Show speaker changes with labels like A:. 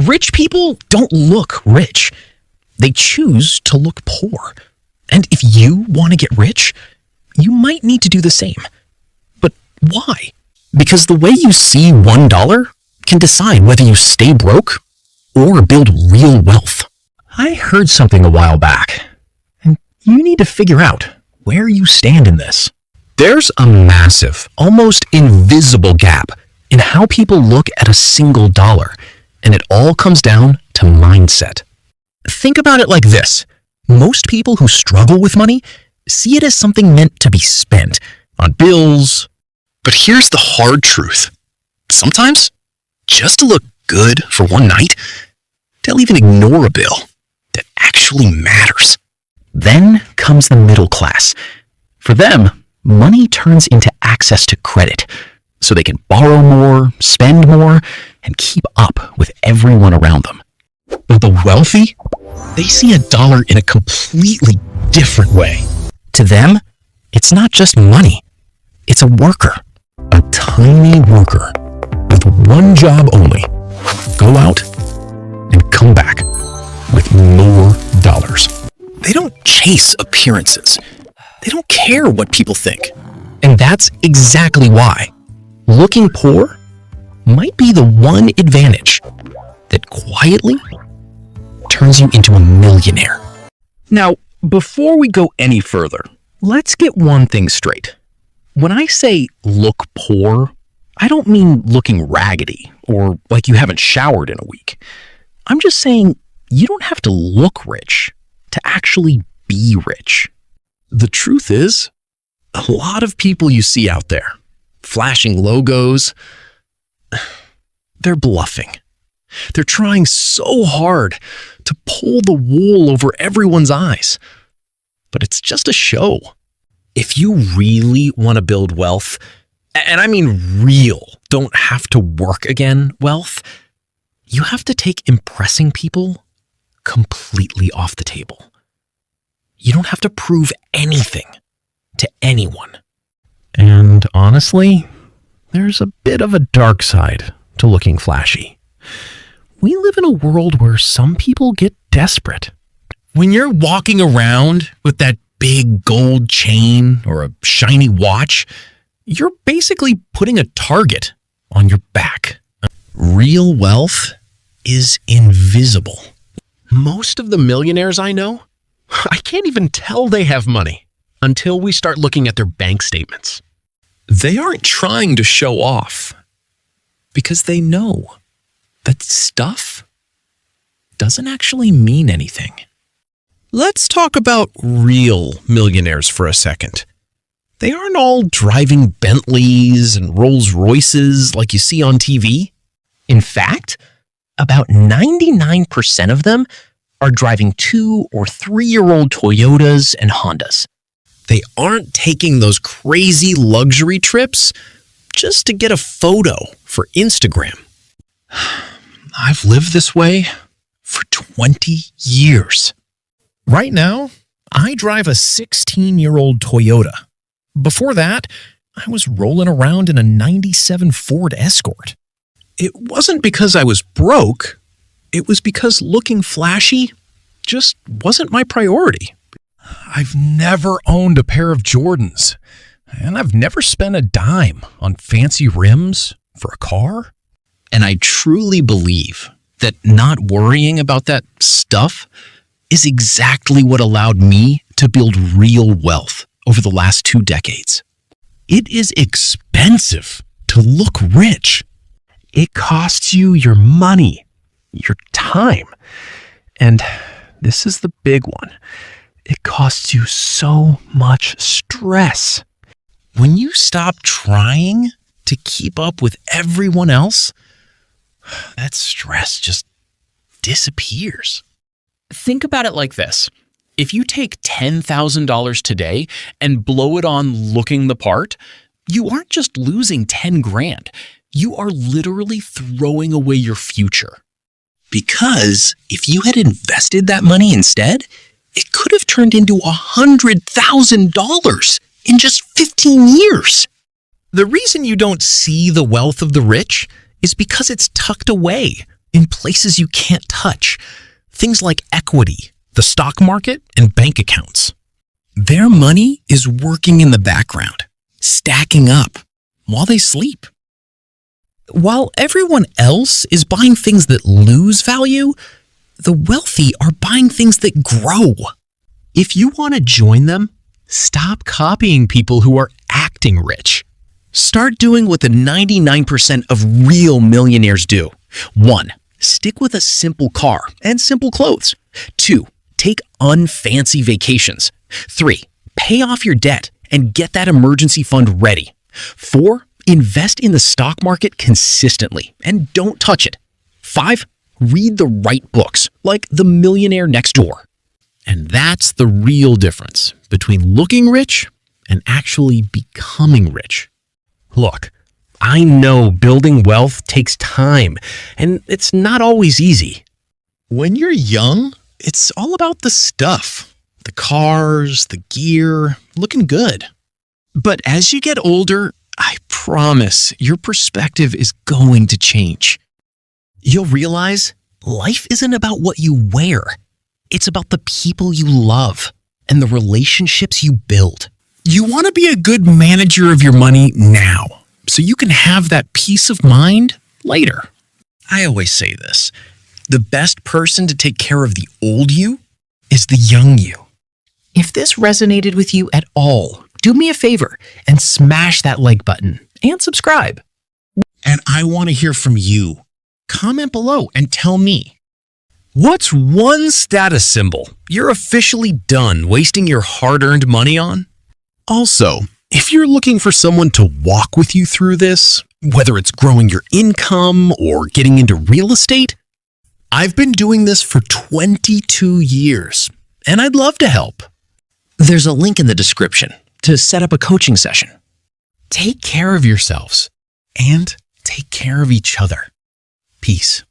A: Rich people don't look rich. They choose to look poor. And if you want to get rich, you might need to do the same. But why? Because the way you see $1 can decide whether you stay broke or build real wealth. I heard something a while back, and you need to figure out where you stand in this. There's a massive, almost invisible gap in how people look at a single dollar, and it all comes down to mindset. Think about it like this. Most people who struggle with money see it as something meant to be spent on bills. But here's the hard truth. Sometimes, just to look good for one night, they'll even ignore a bill that actually matters. Then comes the middle class. For them, money turns into access to credit, so they can borrow more, spend more, and keep up with everyone around them. But the wealthy, they see a dollar in a completely different way. To them, it's not just money. It's a worker. A tiny worker with one job only. Go out and come back with more dollars. They don't chase appearances. They don't care what people think. And that's exactly why looking poor might be the one advantage that quietly turns you into a millionaire. Now, before we go any further, let's get one thing straight. When I say look poor, I don't mean looking raggedy or like you haven't showered in a week. I'm just saying you don't have to look rich to actually be rich. The truth is, a lot of people you see out there, flashing logos, they're bluffing. They're trying so hard to pull the wool over everyone's eyes. But it's just a show. If you really want to build wealth, and I mean real, don't have to work again wealth, you have to take impressing people completely off the table. You don't have to prove anything to anyone. And honestly, there's a bit of a dark side to looking flashy. We live in a world where some people get desperate. When you're walking around with that big gold chain or a shiny watch, you're basically putting a target on your back. Real wealth is invisible. Most of the millionaires I know, I can't even tell they have money until we start looking at their bank statements. They aren't trying to show off because they know that stuff doesn't actually mean anything. Let's talk about real millionaires for a second. They aren't all driving Bentleys and Rolls Royces like you see on TV. In fact, about 99% of them are driving 2- or 3-year-old Toyotas and Hondas. They aren't taking those crazy luxury trips just to get a photo for Instagram. I've lived this way for 20 years. Right now, I drive a 16-year-old Toyota. Before that, I was rolling around in a 97 Ford Escort. It wasn't because I was broke. It was because looking flashy just wasn't my priority. I've never owned a pair of Jordans, and I've never spent a dime on fancy rims for a car. And I truly believe that not worrying about that stuff is exactly what allowed me to build real wealth over the last 2 decades. It is expensive to look rich. It costs you your money, your time, and this is the big one. It costs you so much stress. When you stop trying to keep up with everyone else, that stress just disappears. Think about it like this. If you take $10,000 today and blow it on looking the part, you aren't just losing 10 grand. You are literally throwing away your future. Because if you had invested that money instead, it could have turned into $100,000 in just 15 years. The reason you don't see the wealth of the rich is because it's tucked away in places you can't touch. Things like equity, the stock market, and bank accounts. Their money is working in the background, stacking up while they sleep. While everyone else is buying things that lose value, the wealthy are buying things that grow. If you want to join them, stop copying people who are acting rich. Start doing what the 99% of real millionaires do. 1. Stick with a simple car and simple clothes. 2. Take unfancy vacations. 3. Pay off your debt and get that emergency fund ready. 4. Invest in the stock market consistently and don't touch it. 5. Read the right books, like The Millionaire Next Door. And that's the real difference between looking rich and actually becoming rich. Look, I know building wealth takes time, and it's not always easy. When you're young, it's all about the stuff, the cars, the gear, looking good. But as you get older, I promise your perspective is going to change. You'll realize life isn't about what you wear. It's about the people you love and the relationships you build. You want to be a good manager of your money now, so you can have that peace of mind later. I always say this: the best person to take care of the old you is the young you. If this resonated with you at all, do me a favor and smash that like button and subscribe. And I want to hear from you. Comment below and tell me, what's one status symbol you're officially done wasting your hard-earned money on? Also, if you're looking for someone to walk with you through this, whether it's growing your income or getting into real estate, I've been doing this for 22 years, and I'd love to help. There's a link in the description to set up a coaching session. Take care of yourselves and take care of each other. Peace.